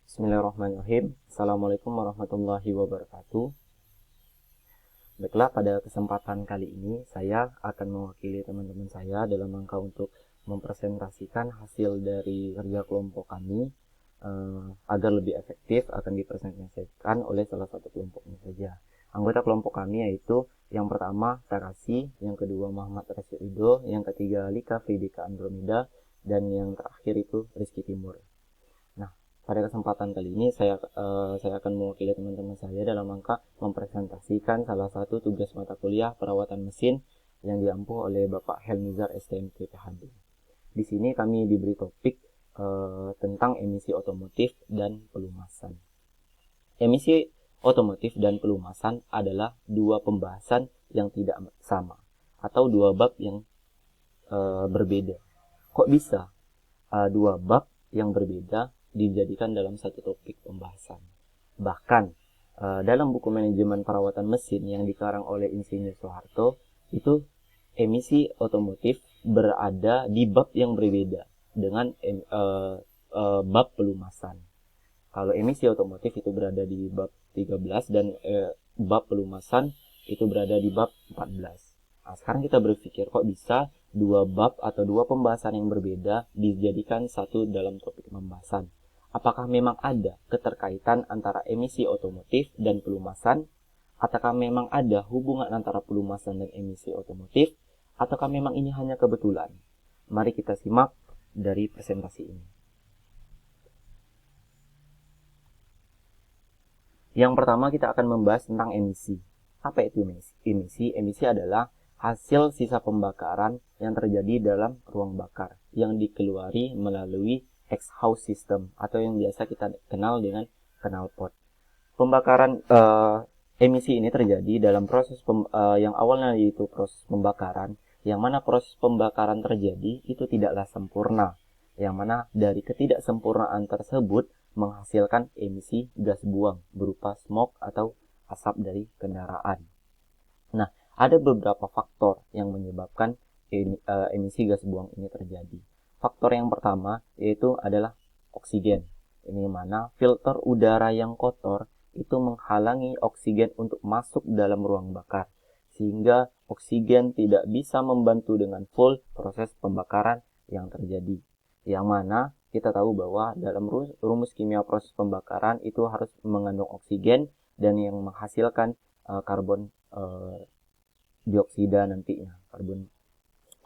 Bismillahirrahmanirrahim. Assalamualaikum warahmatullahi wabarakatuh. Baiklah, pada kesempatan kali ini saya akan mewakili teman-teman saya dalam rangka untuk mempresentasikan hasil dari kerja kelompok kami agar lebih efektif akan dipresentasikan oleh salah satu kelompoknya saja. Anggota kelompok kami yaitu yang pertama Tarasi, yang kedua Muhammad Rasido, yang ketiga Lika Fridika Andromeda, dan yang terakhir itu Rizky Timur. Nah, pada kesempatan kali ini saya akan mewakili teman-teman saya dalam rangka mempresentasikan salah satu tugas mata kuliah perawatan mesin yang diampu oleh Bapak Helmizar STMT PhD. Di sini kami diberi topik tentang emisi otomotif dan pelumasan. Emisi otomotif dan pelumasan adalah dua pembahasan yang tidak sama atau dua bab yang berbeda. Kok bisa dua bab yang berbeda dijadikan dalam satu topik pembahasan? Bahkan dalam buku manajemen perawatan mesin yang dikarang oleh Insinyur Soeharto, itu emisi otomotif berada di bab yang berbeda dengan bab pelumasan. Kalau emisi otomotif itu berada di bab 13 dan bab pelumasan itu berada di bab 14. Nah, sekarang kita berpikir kok bisa dua bab atau dua pembahasan yang berbeda dijadikan satu dalam topik pembahasan. Apakah memang ada keterkaitan antara emisi otomotif dan pelumasan? Ataukah memang ada hubungan antara pelumasan dan emisi otomotif? Ataukah memang ini hanya kebetulan? Mari kita simak dari presentasi ini. Yang pertama kita akan membahas tentang emisi. Apa itu emisi? Emisi adalah hasil sisa pembakaran yang terjadi dalam ruang bakar yang dikeluari melalui exhaust system atau yang biasa kita kenal dengan knalpot. Pembakaran emisi ini terjadi dalam proses yang awalnya yaitu proses pembakaran, yang mana proses pembakaran terjadi itu tidaklah sempurna, yang mana dari ketidaksempurnaan tersebut menghasilkan emisi gas buang berupa smoke atau asap dari kendaraan. Nah, ada beberapa faktor yang menyebabkan emisi gas buang ini terjadi. Faktor yang pertama yaitu adalah oksigen. Ini mana filter udara yang kotor itu menghalangi oksigen untuk masuk dalam ruang bakar, sehingga oksigen tidak bisa membantu dengan full proses pembakaran yang terjadi. Yang mana kita tahu bahwa dalam rumus kimia proses pembakaran itu harus mengandung oksigen dan yang menghasilkan karbon dioksida nantinya, karbon.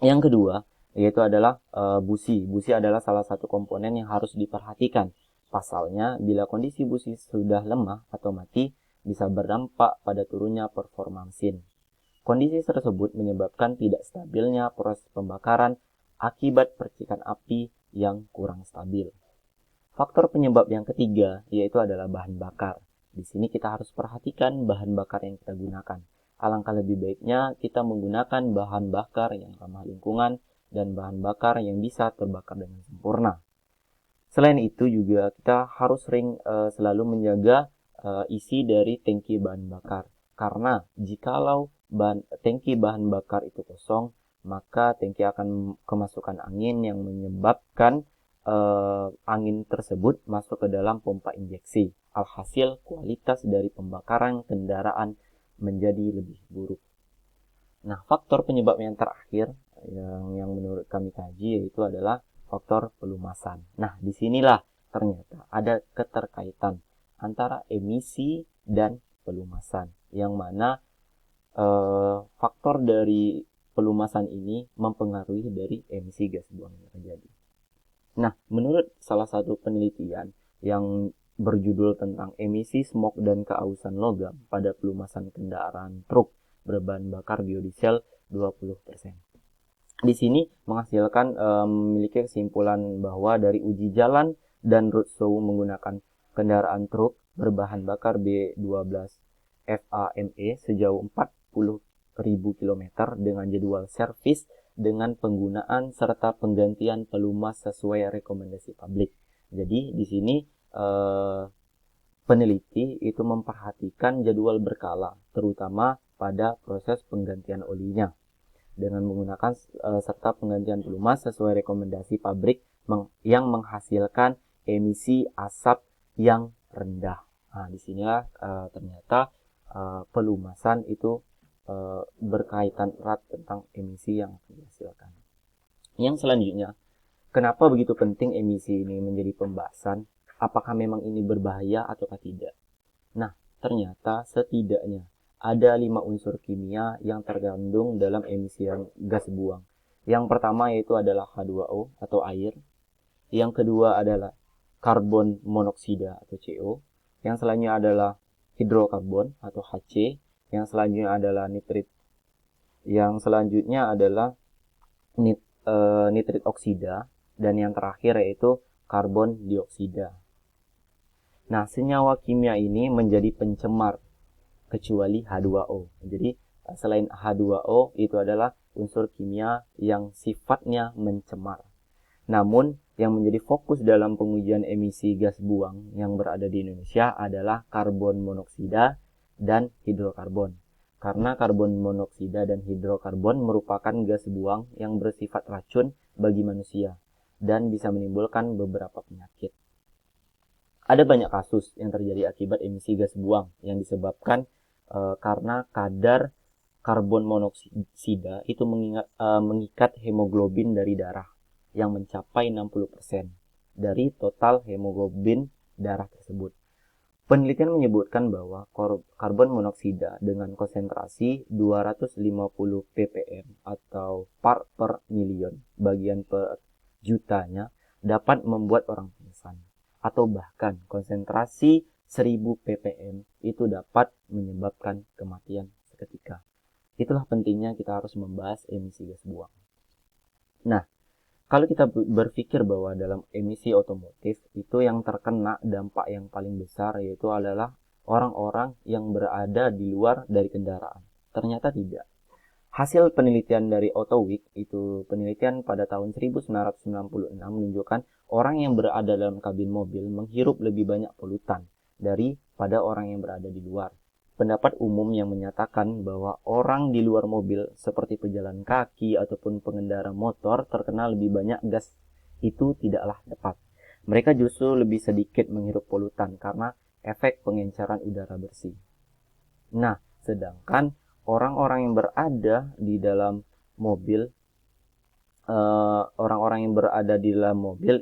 Yang kedua yaitu adalah busi. Busi adalah salah satu komponen yang harus diperhatikan. Pasalnya, bila kondisi busi sudah lemah atau mati, bisa berdampak pada turunnya performa mesin. Kondisi tersebut menyebabkan tidak stabilnya proses pembakaran akibat percikan api yang kurang stabil. Faktor penyebab yang ketiga yaitu adalah bahan bakar. Di sini kita harus perhatikan bahan bakar yang kita gunakan. Alangkah lebih baiknya kita menggunakan bahan bakar yang ramah lingkungan dan bahan bakar yang bisa terbakar dengan sempurna. Selain itu juga kita harus sering selalu menjaga isi dari tangki bahan bakar. Karena jikalau tangki bahan bakar itu kosong, maka tangki akan kemasukan angin yang menyebabkan angin tersebut masuk ke dalam pompa injeksi. Alhasil kualitas dari pembakaran kendaraan menjadi lebih buruk. Nah, faktor penyebab yang terakhir yang menurut kami kaji yaitu adalah faktor pelumasan. Nah, disinilah ternyata ada keterkaitan antara emisi dan pelumasan, yang mana faktor dari pelumasan ini mempengaruhi dari emisi gas buang yang terjadi. Nah, menurut salah satu penelitian yang berjudul tentang emisi smog dan keausan logam pada pelumasan kendaraan truk berbahan bakar biodiesel 20%. Di sini menghasilkan memiliki kesimpulan bahwa dari uji jalan dan roadshow menggunakan kendaraan truk berbahan bakar B12 FAME sejauh 40.000 km dengan jadwal servis dengan penggunaan serta penggantian pelumas sesuai rekomendasi publik. Jadi di sini peneliti itu memperhatikan jadwal berkala, terutama pada proses penggantian olinya, dengan menggunakan serta penggantian pelumas sesuai rekomendasi pabrik yang menghasilkan emisi asap yang rendah. Nah, disinilah ternyata pelumasan itu berkaitan erat tentang emisi yang dihasilkan. Yang selanjutnya, kenapa begitu penting emisi ini menjadi pembahasan? Apakah memang ini berbahaya ataukah tidak? Nah, ternyata setidaknya ada 5 unsur kimia yang terkandung dalam emisi gas buang. Yang pertama yaitu adalah H2O atau air. Yang kedua adalah karbon monoksida atau CO. Yang selanjutnya adalah hidrokarbon atau HC. Yang selanjutnya adalah nitrit. Yang selanjutnya adalah nitrit oksida. Dan yang terakhir yaitu karbon dioksida. Nah, senyawa kimia ini menjadi pencemar kecuali H2O. Jadi, selain H2O itu adalah unsur kimia yang sifatnya mencemar. Namun, yang menjadi fokus dalam pengujian emisi gas buang yang berada di Indonesia adalah karbon monoksida dan hidrokarbon. Karena karbon monoksida dan hidrokarbon merupakan gas buang yang bersifat racun bagi manusia dan bisa menimbulkan beberapa penyakit. Ada banyak kasus yang terjadi akibat emisi gas buang yang disebabkan karena kadar karbon monoksida itu mengikat hemoglobin dari darah yang mencapai 60% dari total hemoglobin darah tersebut. Penelitian menyebutkan bahwa karbon monoksida dengan konsentrasi 250 ppm atau part per million bagian per jutanya dapat membuat orang pingsan. Atau bahkan konsentrasi 1000 ppm itu dapat menyebabkan kematian seketika. Itulah pentingnya kita harus membahas emisi gas buang. Nah, kalau kita berpikir bahwa dalam emisi otomotif itu yang terkena dampak yang paling besar yaitu adalah orang-orang yang berada di luar dari kendaraan. Ternyata tidak. Hasil penelitian dari Autoweek, itu penelitian pada tahun 1996 menunjukkan orang yang berada dalam kabin mobil menghirup lebih banyak polutan daripada orang yang berada di luar. Pendapat umum yang menyatakan bahwa orang di luar mobil seperti pejalan kaki ataupun pengendara motor terkena lebih banyak gas itu tidaklah tepat. Mereka justru lebih sedikit menghirup polutan karena efek pengenceran udara bersih. Nah, sedangkan orang-orang yang berada di dalam mobil,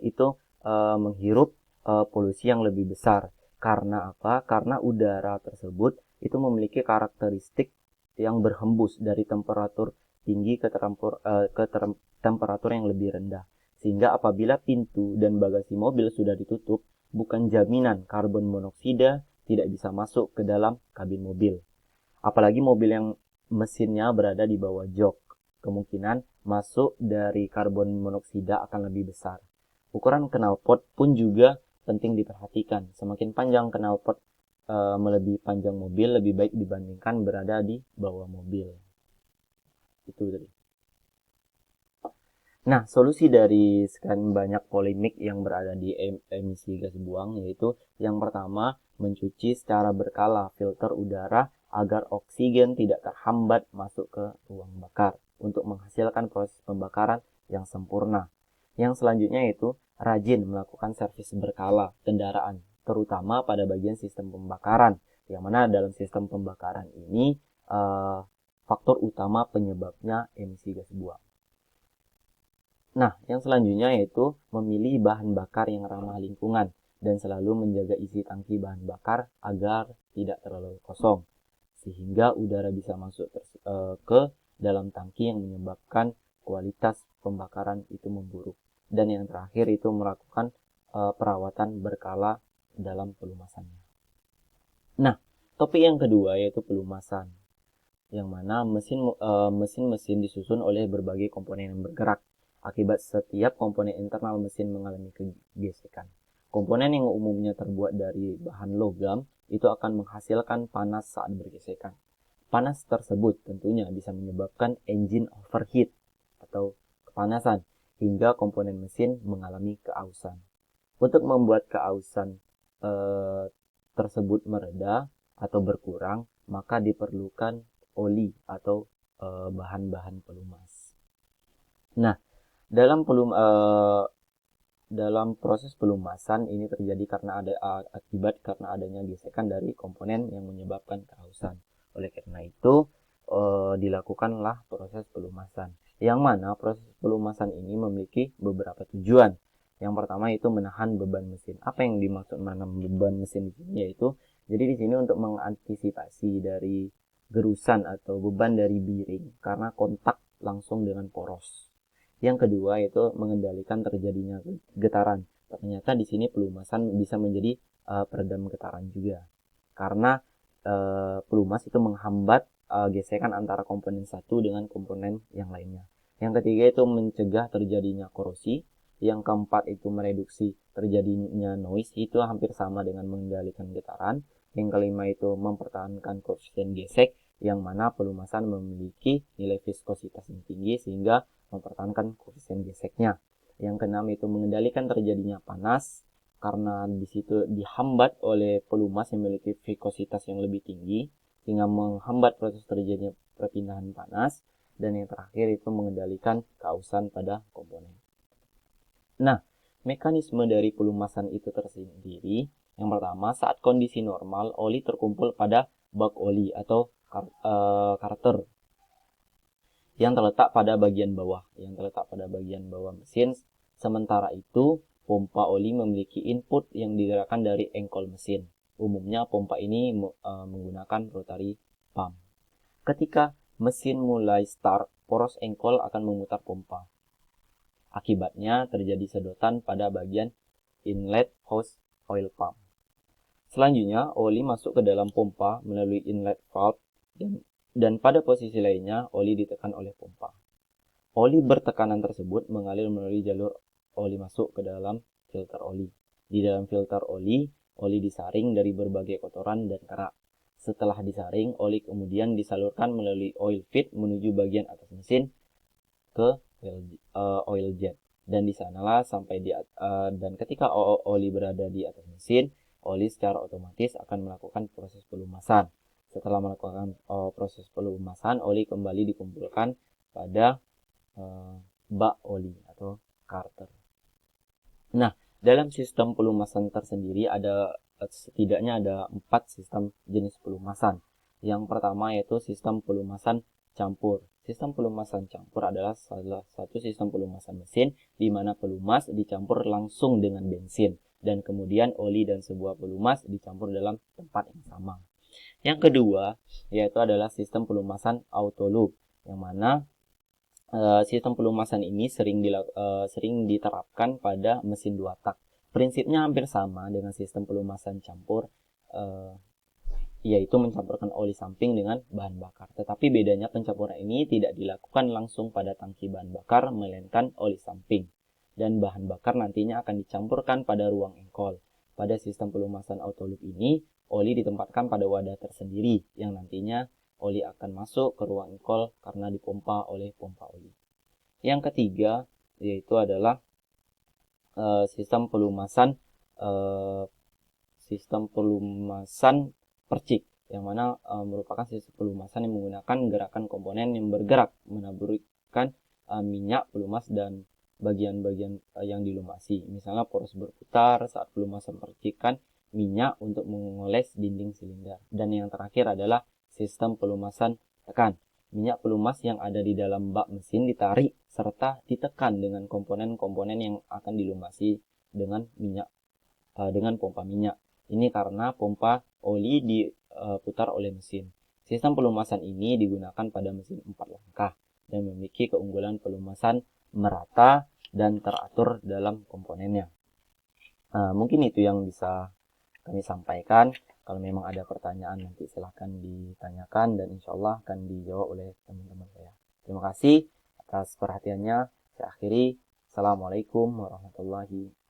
itu menghirup polusi yang lebih besar. Karena apa? Karena udara tersebut itu memiliki karakteristik yang berhembus dari temperatur tinggi ke temperatur yang lebih rendah. Sehingga apabila pintu dan bagasi mobil sudah ditutup, bukan jaminan karbon monoksida tidak bisa masuk ke dalam kabin mobil. Apalagi mobil yang mesinnya berada di bawah jok, kemungkinan masuk dari karbon monoksida akan lebih besar. Ukuran knalpot pun juga penting diperhatikan. Semakin panjang knalpot melebihi panjang mobil, lebih baik dibandingkan berada di bawah mobil. Itu tadi. Nah, solusi dari sekian banyak polemik yang berada di emisi gas buang yaitu yang pertama, mencuci secara berkala filter udara agar oksigen tidak terhambat masuk ke ruang bakar untuk menghasilkan proses pembakaran yang sempurna. Yang selanjutnya yaitu rajin melakukan servis berkala kendaraan, terutama pada bagian sistem pembakaran, yang mana dalam sistem pembakaran ini faktor utama penyebabnya emisi gas buang. Nah, yang selanjutnya yaitu memilih bahan bakar yang ramah lingkungan dan selalu menjaga isi tangki bahan bakar agar tidak terlalu kosong, sehingga udara bisa masuk ke dalam tangki yang menyebabkan kualitas pembakaran itu memburuk. Dan yang terakhir itu melakukan perawatan berkala dalam pelumasannya. Nah, topik yang kedua yaitu pelumasan, yang mana mesin-mesin disusun oleh berbagai komponen yang bergerak. Akibat setiap komponen internal mesin mengalami gesekan. Komponen yang umumnya terbuat dari bahan logam itu akan menghasilkan panas saat bergesekan. Panas tersebut tentunya bisa menyebabkan engine overheat atau kepanasan hingga komponen mesin mengalami keausan. Untuk membuat keausan tersebut mereda atau berkurang, maka diperlukan oli atau bahan-bahan pelumas. Nah, dalam dalam proses pelumasan ini terjadi karena akibat karena adanya gesekan dari komponen yang menyebabkan kehausan. Oleh karena itu dilakukanlah proses pelumasan. Yang mana proses pelumasan ini memiliki beberapa tujuan. Yang pertama itu menahan beban mesin. Apa yang dimaksud menahan beban mesin di sini yaitu jadi di sini untuk mengantisipasi dari gerusan atau beban dari bearing karena kontak langsung dengan poros. Yang kedua itu mengendalikan terjadinya getaran. Ternyata di sini pelumasan bisa menjadi peredam getaran juga. Karena pelumas itu menghambat gesekan antara komponen satu dengan komponen yang lainnya. Yang ketiga itu mencegah terjadinya korosi. Yang keempat itu mereduksi terjadinya noise, itu hampir sama dengan mengendalikan getaran. Yang kelima itu mempertahankan koefisien gesek, yang mana pelumasan memiliki nilai viskositas yang tinggi sehingga mempertahankan koefisien geseknya. Yang keenam itu mengendalikan terjadinya panas, karena di situ dihambat oleh pelumas yang memiliki viskositas yang lebih tinggi sehingga menghambat proses terjadinya perpindahan panas. Dan yang terakhir itu mengendalikan kehausan pada komponen. Nah, mekanisme dari pelumasan itu tersendiri, yang pertama saat kondisi normal oli terkumpul pada bak oli atau karter yang terletak pada bagian bawah mesin. Sementara itu pompa oli memiliki input yang digerakkan dari engkol mesin. Umumnya pompa ini menggunakan rotary pump. Ketika mesin mulai start, poros engkol akan memutar pompa. Akibatnya terjadi sedotan pada bagian inlet hose oil pump. Selanjutnya oli masuk ke dalam pompa melalui inlet valve dan pada posisi lainnya oli ditekan oleh pompa. Oli bertekanan tersebut mengalir melalui jalur oli masuk ke dalam filter oli. Di dalam filter oli disaring dari berbagai kotoran dan kerak. Setelah disaring, oli kemudian disalurkan melalui oil feed menuju bagian atas mesin ke oil jet, dan di sanalah dan ketika oli berada di atas mesin, oli secara otomatis akan melakukan proses pelumasan. Setelah melakukan proses pelumasan, oli kembali dikumpulkan pada bak oli atau karter. Nah, dalam sistem pelumasan tersendiri setidaknya ada 4 sistem jenis pelumasan. Yang pertama yaitu sistem pelumasan campur. Sistem pelumasan campur adalah salah satu sistem pelumasan mesin di mana pelumas dicampur langsung dengan bensin dan kemudian oli dan sebuah pelumas dicampur dalam tempat yang sama. Yang kedua yaitu adalah sistem pelumasan auto loop, yang mana sistem pelumasan ini sering diterapkan pada mesin 2 tak. Prinsipnya hampir sama dengan sistem pelumasan campur, yaitu mencampurkan oli samping dengan bahan bakar. Tetapi bedanya pencampuran ini tidak dilakukan langsung pada tangki bahan bakar, melainkan oli samping. Dan bahan bakar nantinya akan dicampurkan pada ruang engkol. Pada sistem pelumasan auto loop ini, oli ditempatkan pada wadah tersendiri, yang nantinya oli akan masuk ke ruang engkol karena dipompa oleh pompa oli. Yang ketiga, yaitu adalah sistem pelumasan percik, yang mana merupakan sistem pelumasan yang menggunakan gerakan komponen yang bergerak menaburkan minyak pelumas dan bagian-bagian yang dilumasi. Misalnya poros berputar saat pelumasan percikan minyak untuk mengoles dinding silinder. Dan yang terakhir adalah sistem pelumasan tekan. Minyak pelumas yang ada di dalam bak mesin ditarik serta ditekan dengan komponen-komponen yang akan dilumasi dengan pompa minyak. Ini karena pompa oli diputar oleh mesin. Sistem pelumasan ini digunakan pada mesin 4 langkah dan memiliki keunggulan pelumasan merata dan teratur dalam komponennya. Mungkin itu yang bisa kami sampaikan. Kalau memang ada pertanyaan nanti silahkan ditanyakan dan insya Allah akan dijawab oleh teman-teman saya. Terima kasih atas perhatiannya. Saya akhiri. Assalamualaikum warahmatullahi wabarakatuh.